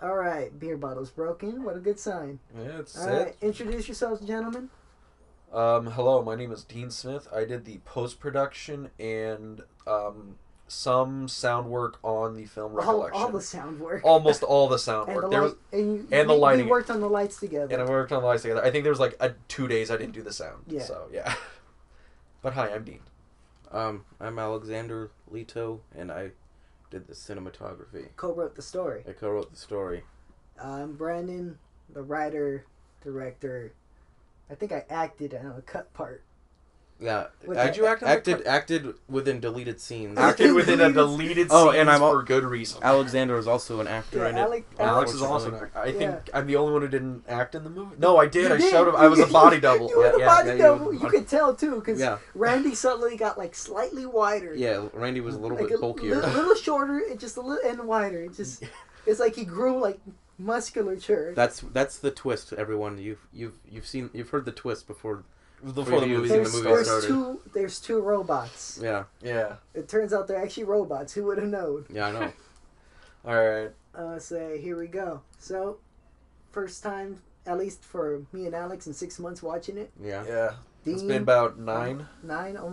All right, beer bottle's broken. What a good sign. Yeah, it's All right, introduce yourselves, gentlemen. Hello, my name is Dean Smith. I did the post-production and some sound work on the film Recollection. All the sound work. Almost all the sound and work. The lighting. We worked on the lights together. And I worked on the lights together. I think there was like 2 days I didn't do the sound. Yeah. So, yeah. But hi, I'm Dean. I'm Alexander Leto, and I did the cinematography. Co-wrote the story. I co-wrote the story. I'm Brandon, the writer, director. I think I acted on a cut part. Yeah. Did you act on acted within deleted scenes. Acted within a deleted scene and I'm for good reason. Alexander is also an actor in it. Alex is also an actor. I think I'm the only one who didn't act in the movie. No, I did. I showed him. I was a body double. You were the body double. You could tell, too, because Randy suddenly got, like, slightly wider. Yeah, Randy was a little bit bulkier. A little shorter, and just a little, and wider. It's like he grew, like, musculature. That's the twist, everyone. You've heard the twist before the movie started. There's two robots. Yeah. Yeah. It turns out they're actually robots. Who would have known? Yeah, I know. All right. So here we go. So, first time, at least for me and Alex, in 6 months watching it. Yeah. Yeah. Dean, it's been about 9.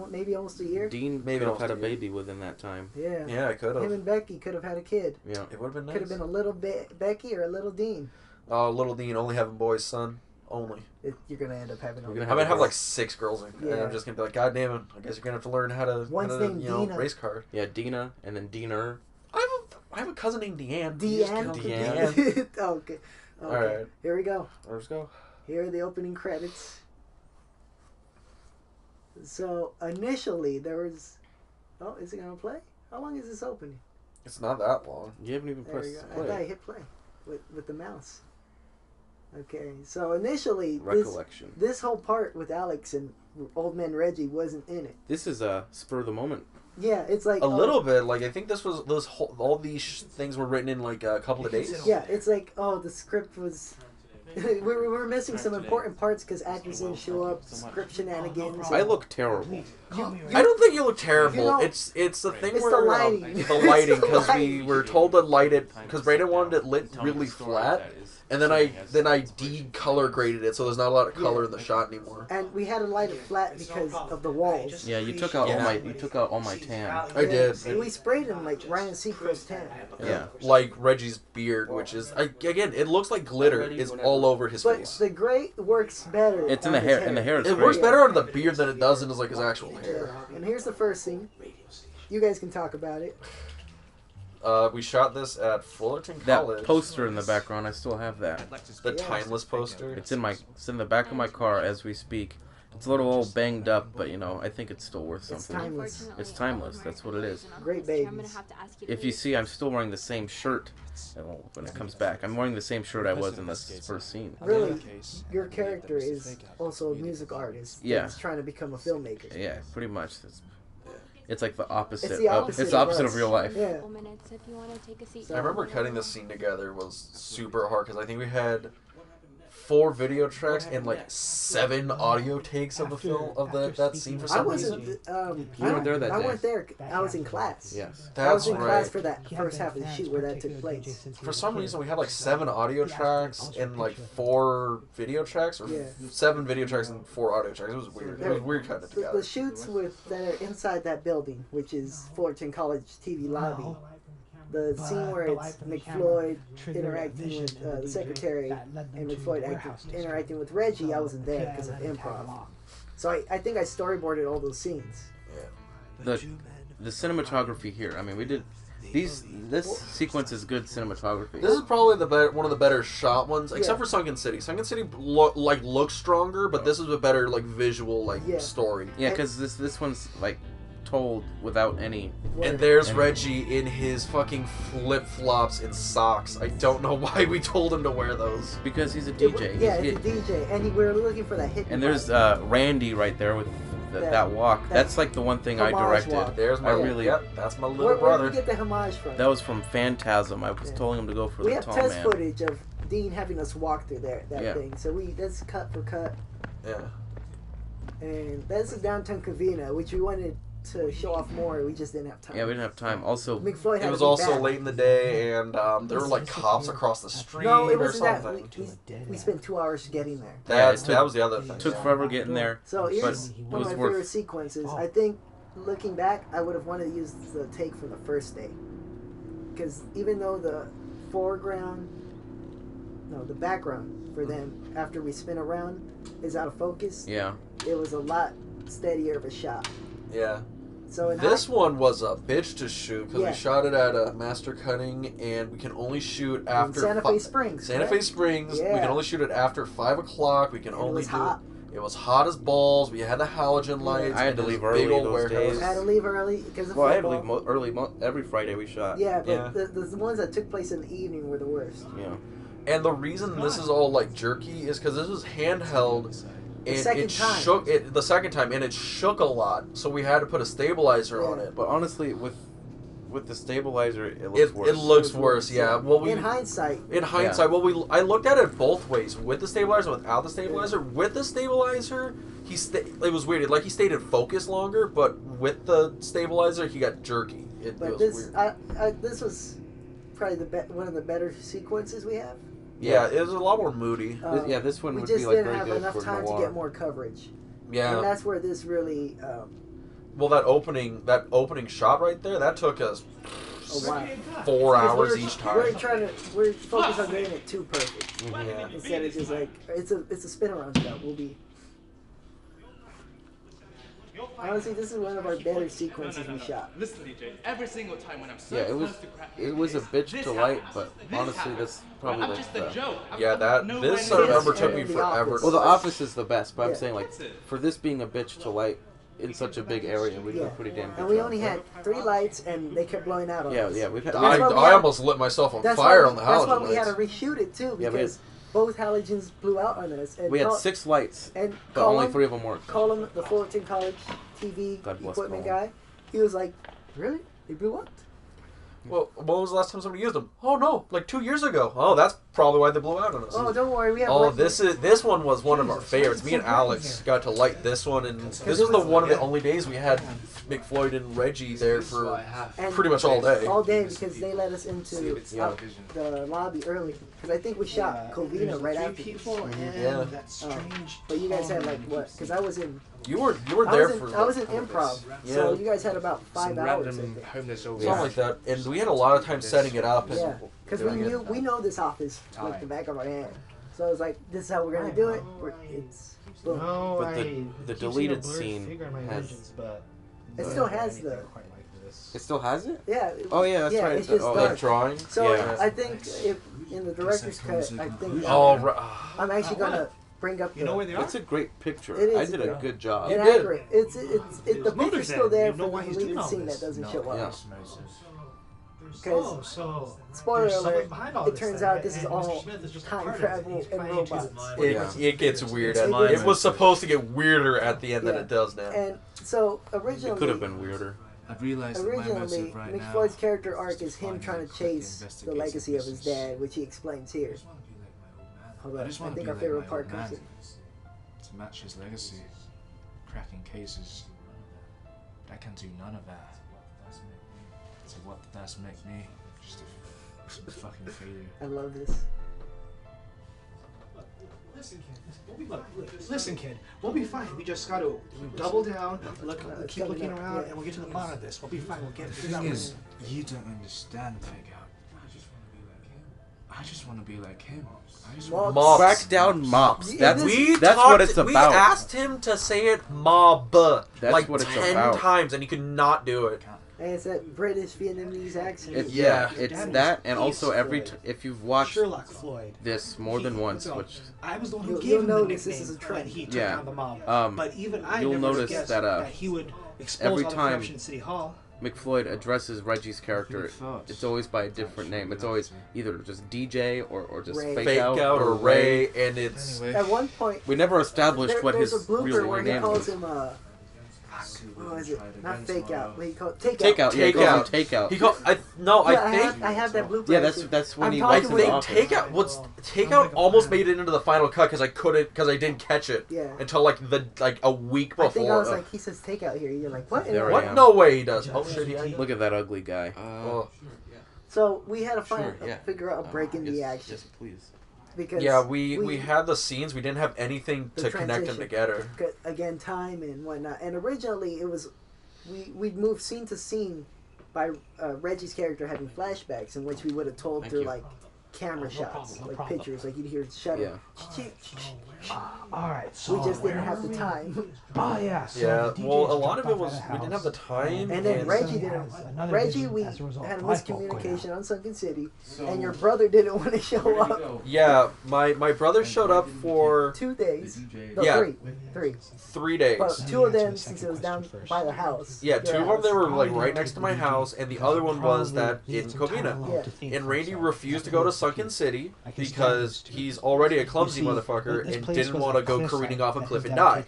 Maybe almost a year. Dean maybe have had a baby within that time. Yeah. Yeah, I could have. Him and Becky could have had a kid. Yeah. It would have been nice. Could have been a little Becky or a little Dean. Oh, little Dean, only having boys, son. Only. You're going to end up having I might have like 6 girls, and I'm just going to be like, God damn it, I guess you're going to have to learn how to, Dina. race car. Yeah, Dina, and then Diener. I have a cousin named Deanne. Deanne? Okay. All right. Here we go. Let's go. Here are the opening credits. So, initially, there was... Oh, is it going to play? How long is this opening? It's not that long. You haven't even pressed play. I thought I hit play with the mouse. Okay, so initially, Recollection. This whole part with Alex and Old Man Reggie wasn't in it. This is a spur of the moment. Yeah, it's like... A little bit. Like, I think this was... all these things were written in, like, a couple of days. Yeah, it's like, the script was... we were missing some important parts because actors didn't show up, script shenanigans. I look terrible. I don't think you look terrible. It's the thing it's where... the lighting. The lighting, because we were told to light it... Because Brandon wanted it lit really flat. And then I de-color graded it, so there's not a lot of color in the shot anymore. And we had to light it flat because of the walls. Yeah, you took out all my tan. I did. And we sprayed him like Ryan Seacrest tan. Yeah. Like Reggie's beard, which is again, it looks like glitter is all over his face. But the gray works better. It's in the hair. In the hair, it works better on the beard than it does in his actual hair. Yeah. And here's the first scene. You guys can talk about it. We shot this at Fullerton College. That poster in the background, I still have that. The timeless poster. It's in the back of my car as we speak. It's a little old banged up, but I think it's still worth something. It's timeless. It's timeless. That's what it is. Great babies. If you see, I'm still wearing the same shirt when it comes back. I'm wearing the same shirt I was in this first scene. Really, your character is also a music artist. Yeah. That's trying to become a filmmaker. Yeah, pretty much. It's like the opposite. It's the opposite of real life. Yeah. I remember cutting this scene together was super hard because I think we had 4 video tracks and like 7 audio takes of the film of that scene for some reason. You weren't there that day. I weren't there. I was in class. Yes. I was in class for that first half of the shoot where that took place. For some reason, we had like 7 audio tracks and like 4 video tracks, or 7 video tracks and 4 audio tracks. It was weird. It was weird cutting it together. The shoots that are inside that building, which is Fullerton College TV lobby. The scene where it's McFloyd interacting with the secretary and McFloyd interacting with Reggie, I wasn't there because of improv. So I think I storyboarded all those scenes. Yeah. The cinematography here, I mean, we did... This sequence is good cinematography. This is probably one of the better shot ones, except for Sunken City. Sunken City looks stronger, but this is a better like story. Yeah, because this one's like told without any. And there's Reggie in his fucking flip-flops and socks. I don't know why we told him to wear those. Because he's a DJ. He's a DJ, and we were looking for that hit. And there's Randy right there with that walk. That's like the one thing I directed. Walk. There's my that's my little brother. Where did we get the homage from? That was from Phantasm. I was telling him to go for the tall man. We have test footage of Dean having us walk through that thing. So that's cut for cut. Yeah. And that's the downtown Covina, which we wanted to show off more. We just didn't have time. Yeah, we didn't have time. Also, McFloyd had It was to be also back. late in the day, and there were like cops across the street No, it or wasn't that. something. We spent 2 hours getting there. That was the other thing. took forever getting there. So here's But one it of my was worth- favorite sequences. I think, looking back, I would have wanted to use the take from the first day. Because even though the background for them, after we spin around, is out of focus, Yeah. it was a lot steadier of a shot. Yeah. So in This one was a bitch to shoot because Yeah. we shot it at a master cutting, and we can only shoot after Santa Fe Springs. Santa Fe Springs. We Yeah. can only shoot it after 5 o'clock. We can And it only was do hot. It was hot as balls. We had the halogen lights. I had to and leave this early big old those warehouse. days. I had to leave early because of Well, I had to football. leave early every Friday we shot. Yeah, but Yeah. The ones that took place in the evening were the worst. Yeah. And the reason this is all like jerky is because this was handheld, and second it time. shook it the second time, and it shook a lot. So we had to put a stabilizer on it. But honestly, with the stabilizer, it looks worse. It looks worse. Yeah. Well, In hindsight, In hindsight, I looked at it both ways, with the stabilizer, without the stabilizer. With the stabilizer, it was weird. Like he stayed in focus longer, but with the stabilizer, he got jerky. It but was this weird. this was probably one of the better sequences we have. Yeah, it was a lot more moody. This one We would just be like didn't very have good enough for time noir. to get more coverage. Yeah. And that's where this really Well, that opening shot right there, that took us a while. 4 hours We're- each time. We're focused on getting it too perfect Yeah. instead of just like it's a spin around shot. Honestly, this is one of our better sequences we shot. Listen, DJ, every single time when I'm so Yeah, close to cracking it was a bitch this delight, happens, but this honestly, happens. that's probably I'm like just a the... joke. Yeah, this I Yes, remember took me and The forever. Office. Well, The Office is the best, but I'm Yeah. saying like for this being a bitch delight in such a big area, we did Yeah, a pretty damn good and we job. only had 3 lights, and they kept blowing out on us. Yeah, we've had... I That's why we had- almost lit myself on That's fire why, on the that's why halogen we had to lights. reshoot it too, Yeah, we because both halogens blew out on us. And We had Col- 6 lights, and but only Colin- 3 of them worked. Colin, the Fullerton College TV God bless equipment Colin. guy, he was like, "Really? They blew up?" Well, when was the last time somebody used them? Oh no, like 2 years ago. Oh, that's probably why they blew out on us. Oh, don't worry, we have. Oh, light- this one was one of our favorites. Me and Alex got to light this one, and this was one of the only days we had McFloyd and Reggie there for And pretty much all day. all day because they let us into Yeah. the lobby early. Because I think we shot Covina right after. Yeah. That strange. But you guys had like what? Because I was in. You were I there was in, for I was in improv, so Yeah. you guys had about 5 Some hours. I random think. homeless over something like that, and we had a lot of time setting it up. And Yeah, because we know this office like the back of our hand. So I was like, this is how we're gonna do it. It's boom. No, But the I keep seeing deleted a blurred scene figure in my has- visions, but It still has anything the. quite like this. It still has it? Yeah. Oh yeah, that's right. It's just oh, dark. That drawing. So Yeah. I think if in the director's cut, I think Oh, I'm actually gonna bring up the. You know where they are? It's a great picture. It is I a did a great- good job. You It's did. accurate. The picture's still there You for know the why he's doing deleted all scene this? that doesn't show Yeah. up. Oh, Because so spoiler there's someone alert, behind all it this turns then, out this is and all Mr. Smith is just a time part of it. travel He's and playing into his robots. mind. It gets weird. It It gets- was supposed to get weirder at the end than Yeah. it does now. And so It originally, could have been weirder. I've realized that my originally motive right now McFloyd's character arc is to is him find trying a to quick chase the investigative legacy of his business. dad, which he explains here. Hold I on, just I want to think be our like favorite my part old comes man, in. to match his legacy, cracking cases. I can do none of that. So what does make me? Just a fucking failure. I love this. Listen, kid, we'll be fine. We just got to double down, keep coming looking up, around, yeah. and we'll get to the bottom of this. We'll be fine. We'll get The it thing out. is, you don't understand, Peg Out. I just want to be like him. I just want Mops. Crack down mops. That's this- that's what it's We about. asked him to say it mob like what it's 10 about. times, and he could not do it. And it's that British Vietnamese accent. It's, Yeah. it's That is that, and Ace also Floyd. if you've watched Sherlock Floyd. this more than once, which I was the one who You'll- gave you'll him the notice nickname this is a when trend. he took Yeah. down the mob. but even I you'll never notice guessed that, he would expose every all the time corruption in City Hall. McFloyd addresses Reggie's character, thoughts. it's always by a different name. It's always either just DJ or just Ray. fake, Fake out, or Ray, and it's Anyway, At one point, We never established what there's his a blooper real where he name calls was. him What was it? Not fake out. What he called takeout. Takeout. Yeah, he calls him takeout. He called. I think. I have that blooper. Yeah, that's when he I likes think takeout almost made it into the final cut because I didn't catch it. Yeah. Until like a week before. I think I was like, he says takeout here. You're like, what? There I What? am. No way he does. Oh shit! Look at that ugly guy. So we had to figure out a break in the Yes, action. yes, please. Because Yeah, we had the scenes. We didn't have anything The to connect them transition. together. Again, time and whatnot. And originally it was we'd move scene to scene by Reggie's character having flashbacks in which we would have told through like camera shots, like pictures, like you'd hear shutter. All right, so We just didn't have the time. Oh yeah. So Yeah, the well, DJs a lot of jumped it was off at we the didn't have the house. time. And then Reggie Sunken didn't. has another Reggie, vision we as a result. had a Life bulk went miscommunication out. on Sunken City, and your brother didn't want to show up. Yeah, my brother showed up for 2 days. No, Yeah. three. 3 days. But two of them, since it was down by the house. Yeah, your two of them house. they were like right next to my house, and the other one was that in Covina. And Randy refused to go to Sunken City because he's already a clumsy motherfucker and didn't want to go careening off a cliff and die,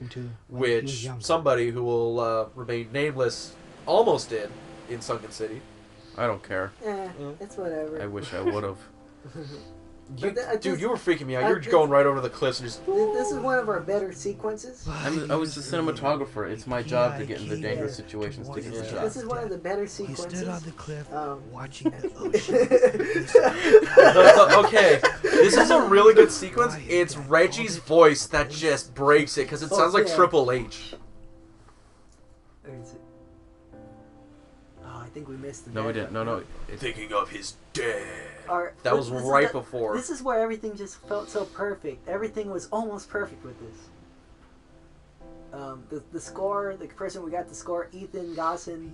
which somebody who will remain nameless almost did in Sunken City. I don't care. It's whatever. I wish I would have. Dude, you were freaking me out. You were going right over the cliffs and just... This is one of our better sequences. I was the cinematographer. It's my job to get in the dangerous situations to get the This shots. is one of the better He sequences. stood on the cliff watching the ocean. Okay, this is a really good sequence. It's Reggie's voice that just breaks it because it sounds like Triple H. Where is it? Oh, I think we missed the No, we didn't. No. Thinking of his dead. That was This is right before. This is where everything just felt so perfect. Everything was almost perfect with this. The score, the person we got the score, Ethan Gossin.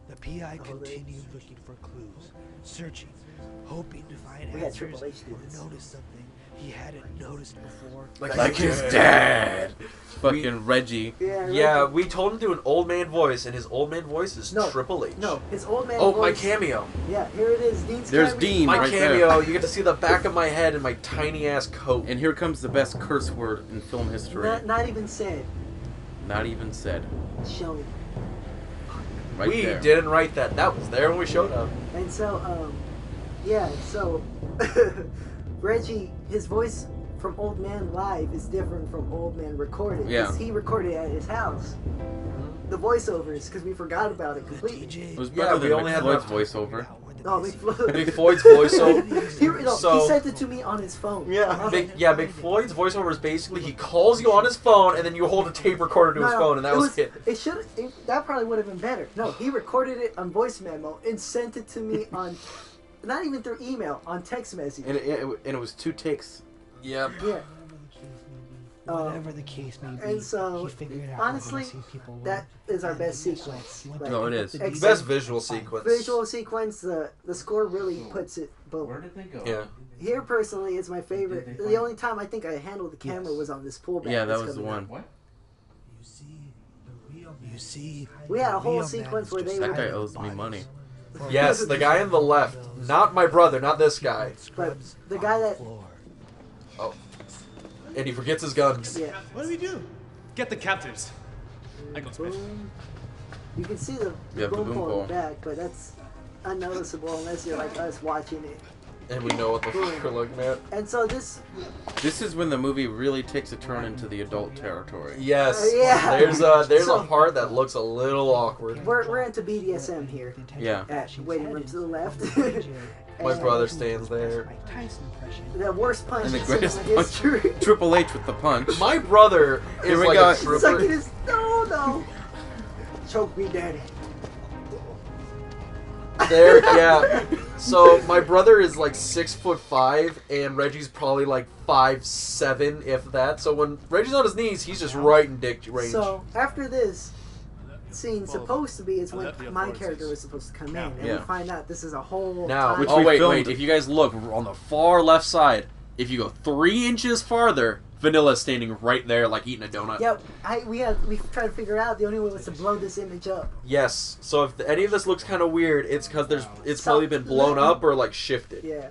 The PI continued looking for clues, searching, hoping to find We had answers Triple H do or this. notice something he hadn't noticed before. Like his dad. Fucking Reggie. Yeah, we told him to do an old man voice, and his old man voice is Triple H. No, his old man Oh, voice. my cameo. Yeah, here it is. Dean's There's cameo. Dean My right cameo. there. You get to see the back of my head and my tiny ass coat. And here comes the best curse word in film history. Not even said. Not even said. Shown. Right we there. didn't write that. That was there when we showed up. And so, so Reggie, his voice from Old Man Live is different from Old Man Recorded. Yeah. 'Cause he recorded at his house. The voiceovers, because we forgot about it completely. It was Yeah, better we than only had McFloyd's the- voiceover. Oh, Big McFloyd. Floyd's voiceover. He sent it to me on his phone. Big Floyd's voiceover is basically he calls you on his phone and then you hold a tape recorder to his phone and that was it. That probably would have been better. No, he recorded it on voice memo and sent it to me on, not even through email, on text message. And it was 2 takes. Yep. Yeah. Whatever the case may be, And so, he figured out honestly, where these people were. that is our best sequence. Like, No, it is. Best visual sequence. Visual sequence, the score really puts it boom. Where did they go? Yeah. Here, personally, is my favorite. The only time I think I handled the camera was on this pullback. Yeah, that that's was the coming one. up. What? You see, We had a the whole real man sequence is where just they That were- guy owes me money. Yes, the guy on the left. Not my brother, not this guy. But the guy that, Oh. And he forgets his guns. yeah, What do we do? Get the captives. I go spit. boom. You can see the Yeah, the boom boom pole in pole. the back, but that's unnoticeable unless you're like us watching it. And we know what the fuck we're looking at. And so this, This is when the movie really takes a turn into the adult territory. Yes. Yeah. There's a So- part that looks a little awkward. we're into BDSM here. Yeah. At waiting room to the left. My And brother stands there. Mike Tyson impression. The worst punch And the in greatest cinema punch. history. Triple H with the punch. My brother is Here we like go. a It's like it trooper. is. No. Choke me, daddy. There, yeah. So my brother is like 6'5", and Reggie's probably like 5'7", if that. So when Reggie's on his knees, he's just right in dick range. So after this scene, supposed to be is when my character was supposed to come in, and Yeah. we find out this is a whole. Now, time. Which oh we wait, filmed. wait. If you guys look on the far left side, if you go 3 inches farther, Vanilla's standing right there, like eating a donut. Yep, we tried to figure out the only way was to blow this image up. Yes. So if any of this looks kind of weird, it's because it's probably been blown up or like shifted. Yeah.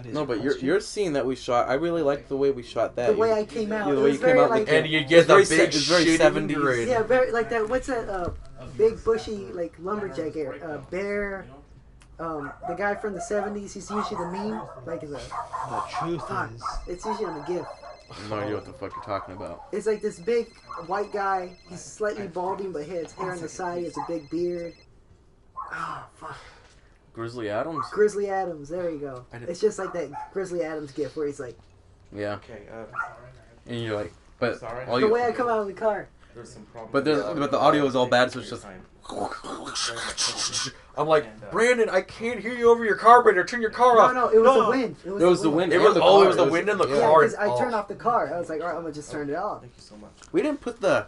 No, but your scene that we shot, I really liked the way we shot that. The way I came out. Yeah, the it way was you came very out like, And you get the very big it's very shitty 70s. grade. yeah, very like that. What's that? Big bushy like lumberjack area. Bear. The guy from the 70s. He's usually the meme. Like The truth is, it's usually on the GIF. I have no idea what the fuck you're talking about. It's like this big white guy. He's slightly balding, but he has hair on the side. He has a big beard. Oh fuck. Grizzly Adams? Grizzly Adams. There you go. I didn't- It's just like that Grizzly Adams GIF where he's like, Yeah. Okay, And you're like, but Sorry. all the you, way I come out of the car. there's some problems. but the audio is all bad, so it's just. I'm like, Brandon, I can't hear you over your carburetor. Turn your car off. No, it was the wind. It was the wind. It and was the oh, car. it was the wind in the Yeah, car. because I turned off the car. I was like, all right, I'm gonna just turn it off. Thank you so much. We didn't put the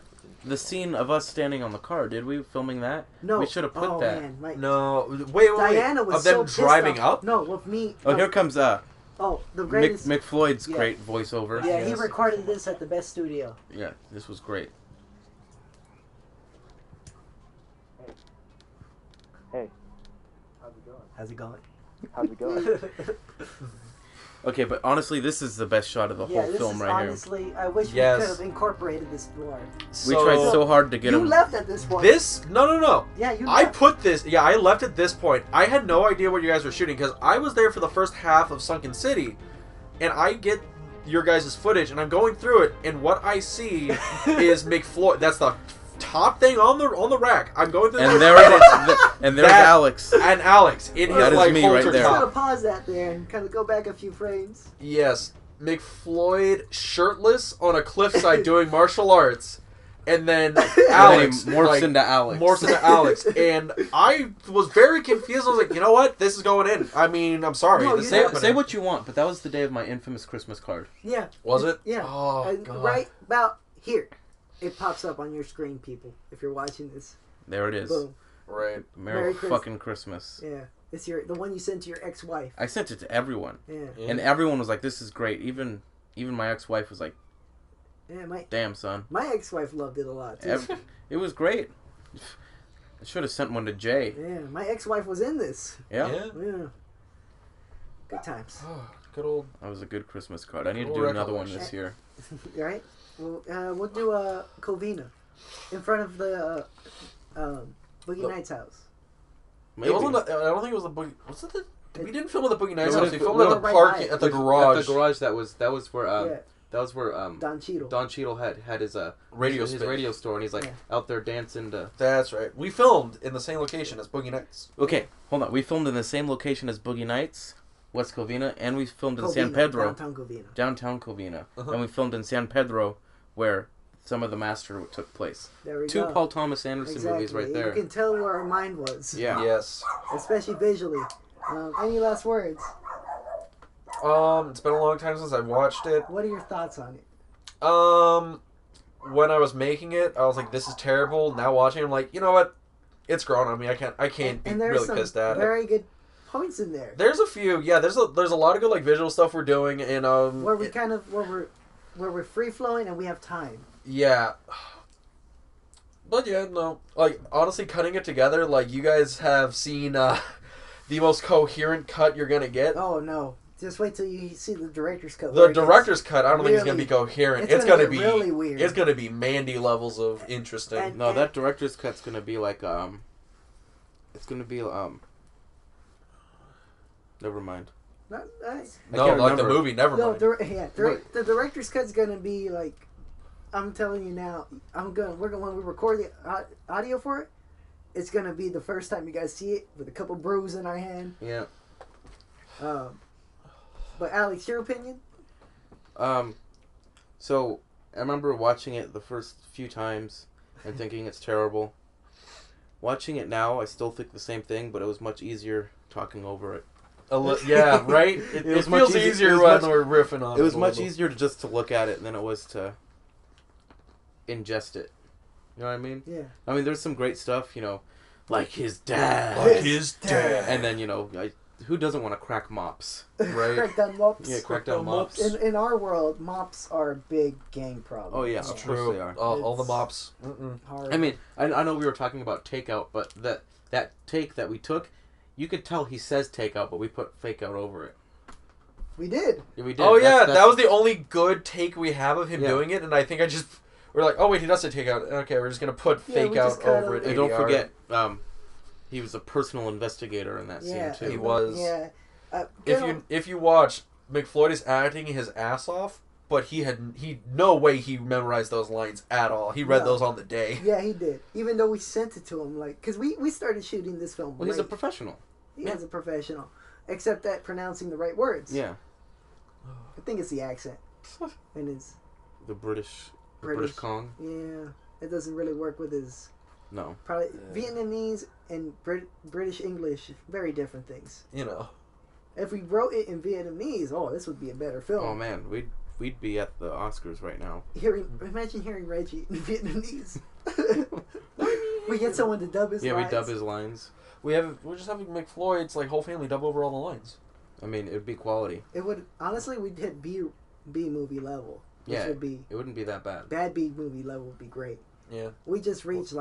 scene of us standing on the car, did we? Filming that? No, We should have put oh, that. Man, my, No, wait. Diana was of them so pissed driving off. up. No, with me. Oh, here comes the greatest. Mick Floyd's Yeah. great voiceover. Yeah, he recorded this at the best studio. Yeah, this was great. Hey, How's it going? how's it going? Okay, but honestly, this is the best shot of the Yeah, whole this film is right honestly. I wish Yes. we could have incorporated this more. here. We tried so hard to get You him. left at this point. This no. Yeah, you. I left. put this. Yeah, I left at this point. I had no idea what you guys were shooting because I was there for the first half of Sunken City, and I get your guys' footage, and I'm going through it, and what I see is McFloyd. That's the top thing on the rack. I'm going through. And there it is. And there's That- Alex. And Alex in his That is like me halter right there. I'm gonna top. pause that there and kind of go back a few frames. Yes, McFloyd shirtless on a cliffside doing martial arts, and then Alex And then he morphs like, into Alex. Morphs into Alex, and I was very confused. I was like, you know what? This is going in. I mean, I'm sorry. No, this you is know- Say, happening. say what you want, but that was the day of my infamous Christmas card. Yeah. Was it? Yeah. Oh, And God. right about here, it pops up on your screen, people. If you're watching this, There it is. boom. Right. Merry Christ- fucking Christmas. Yeah, it's the one you sent to your ex-wife. I sent it to everyone, Yeah. and everyone was like, "This is great." Even my ex-wife was like, Yeah, my "Damn, son." ex-wife loved it a lot too. It was great. I should have sent one to Jay. Yeah, my ex-wife was in this. Yeah. Yeah. Good times. Oh, good old. That was a good Christmas card. I need to Good do old another one recollection. this year. Right? Well, we'll do a Covina in front of the Boogie Nights house. Maybe. It wasn't. I don't think it was the Boogie. Was it the? We didn't film at the Boogie Nights No, house. we We filmed didn't- at the right park by it. at the At garage. the garage. That was where Yeah. Don Don Cheadle. had his Radio his space. radio store, and he's like Yeah. out there dancing to. That's right. We filmed in the same location as Boogie Nights. Okay, hold on. We filmed in the same location as Boogie Nights, West Covina, and we filmed in San Pedro, Downtown Covina. Covina, Uh-huh. and we filmed in San Pedro, where some of the master took place. There we Two go. Paul Thomas Anderson Exactly. movies right there. You can tell where our mind was. Yeah. Yes. Especially visually. Any last words? It's been a long time since I watched it. What are your thoughts on it? When I was making it, I was like, "This is terrible." Now watching, it, I'm like, you know what? It's grown on me. I can't be And there's really some pissed at it. very good points in there. There's a few, yeah. There's a lot of good like visual stuff we're doing, and Where we where we're free flowing and we have time. yeah. But yeah, no. Like honestly, cutting it together, like you guys have seen the most coherent cut you're gonna get. Oh no! Just wait till you see the director's cut. The where it director's cut, I don't think it's gonna really- be coherent. it's It's gonna gonna get be really weird. It's gonna be Mandy levels of interesting. And- No, that director's cut's gonna be like it's gonna be Never mind. Not, no, can't like the remember. movie, never no, mind. the director's cut's gonna be like. I'm telling you now. When we record the audio for it, it's gonna be the first time you guys see it with a couple brews in our hand. Yeah. But Alex, your opinion? So I remember watching it the first few times and thinking it's terrible. Watching it now, I still think the same thing, but it was much easier talking over it. Yeah, right. It was feels much easier it was when much- we're riffing on it. It was a much little. easier just to look at it than it was to ingest it. You know what I mean? Yeah. I mean, there's some great stuff, like his dad. Like his dad. And then, who doesn't want to crack mops? Right. Crack down mops. Yeah, crack down mops. In our world, mops are a big gang problem. Oh, yeah, It's of course true. they are. All the It's mops. Mm-mm. hard. I mean, I know we were talking about takeout, but that take that we took, you could tell he says takeout, but we put fake out over it. We did. Yeah, we did. Oh yeah, that was the only good take we have of him Yeah. doing it, and I think we're like, oh wait, he does say take out. Okay, we're just gonna put fake out over it. And don't forget, he was a personal investigator in that scene too. He was. Yeah. If you watch, McFloyd is acting his ass off, but he no way he memorized those lines at all. He read those on the day. Yeah, he did. Even though we sent it to him, like, because we started shooting this film. Well, he's a professional. He is a professional, except at pronouncing the right words. Yeah. I think it's the accent, and it's the British Kong. Yeah, it doesn't really work with his. No. Probably Vietnamese and British English, very different things. You know. If we wrote it in Vietnamese, this would be a better film. Oh man, we'd be at the Oscars right now. Imagine hearing Reggie in Vietnamese. We get someone to dub his lines. Yeah, we dub his lines. We're just having McFloyd's whole family dub over all the lines. I mean, it'd be quality. It would honestly, we'd hit B movie level. Yeah, would be, it wouldn't be that bad. Bad B movie level would be great. Yeah, we just reached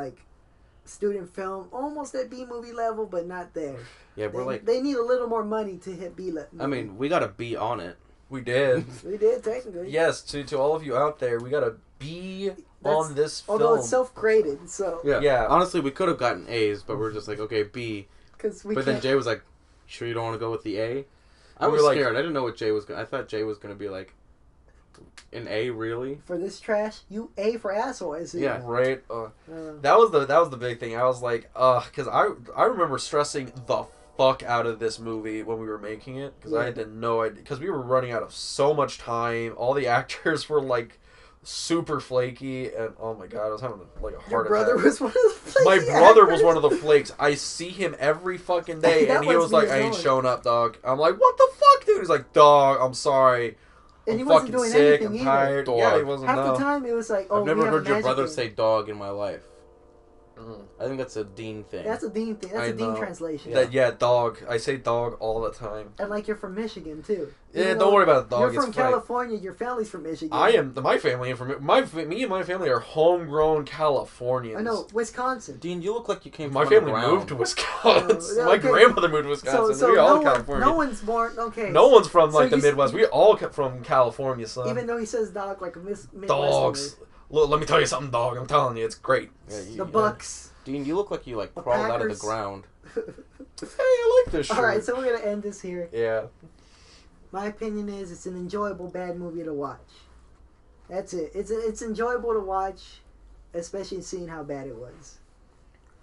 student film, almost at B movie level, but not there. Yeah, they need a little more money to hit B level. I mean, we got a B on it. We did. We did technically. Yes, to all of you out there, we got a B on this film. Although it's self-graded, so yeah. Honestly, we could have gotten A's, but we're just like, okay, B. But then Jay was like, "Sure, you don't want to go with the A?" I was scared. I didn't know what Jay was. I thought Jay was gonna be like, an A, really? For this trash, you A for asshole, is it? Yeah, right. That was the big thing. I was like, because I remember stressing the fuck out of this movie when we were making it, because I had no idea, because we were running out of so much time. All the actors were super flaky, and oh my god, I was having a heart attack. Your brother was one of the flaky My brother actors? was one of the flakes. I see him every fucking day, and he was like, I ain't showing up, dog. I'm like, what the fuck, dude? He's like, dog, I'm sorry. And I'm he wasn't fucking doing sick. anything I'm tired. Dog. Yeah, he wasn't. Half the time, it was like, I've never heard your brother game. say dog in my life. I think that's a Dean thing. That's a Dean thing. That's a Dean translation. Dog. I say dog all the time. And you're from Michigan too. Yeah, don't worry about the dog. You're from California. Your family's from Michigan. I am. My family from me and my family are homegrown Californians. I know, Wisconsin. Dean, you look like you came. My from family moved to Wisconsin. My grandmother moved to Wisconsin. So we all California. No one's born. Okay. No one's from the Midwest. We all come from California, son. Even though he says dog like a Midwest. Dogs. Look, let me tell you something, dog. I'm telling you, it's great. The Bucks. Dean, you look like you crawled out of the ground. Hey, I like this shirt. Alright, so we're going to end this here. Yeah. My opinion is it's an enjoyable bad movie to watch. That's it. It's enjoyable to watch, especially seeing how bad it was.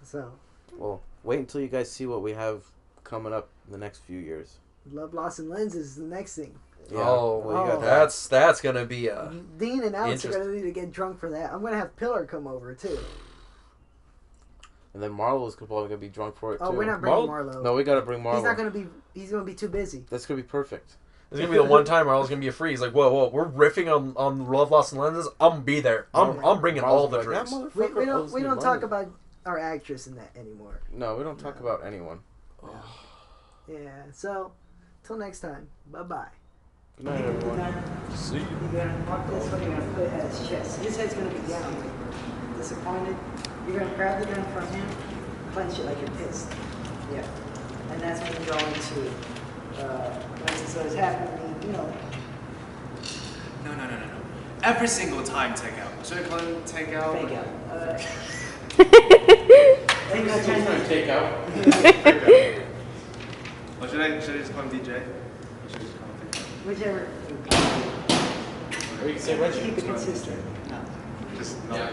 So. Well, wait until you guys see what we have coming up in the next few years. Love, Loss, and Lenses is the next thing. Yeah. Well, you got that's going to be a... Dean and Alex are going to need to get drunk for that. I'm going to have Pillar come over, too. And then Marlo's probably gonna be drunk for it too. Oh, we're not bringing Marlo. No, we gotta bring Marlo. He's not gonna be. He's gonna be too busy. That's gonna be perfect. It's gonna be the one time Marlo's gonna be a free. He's like, whoa, we're riffing on Love, Lost, and Lenses. I'm gonna be there. I'm bringing all the drinks. We don't talk about our actress in that anymore. No, we don't talk about anyone. Yeah. So, till next time. Bye. Good night, everyone. See you. You're gonna mark this one. You're gonna put it at his chest. His head's gonna be down. Disappointed. You're going to grab the gun from him, clench it like you're pissed. Yeah. And that's when you go into, so it's happening, No. Every single time, take out. Should I call it take out? Fake out. Every single time, take out. Or should I just call him DJ? Or should I just call him take out? Whichever. Or you can say Reggie. Keep it consistent. Just, no.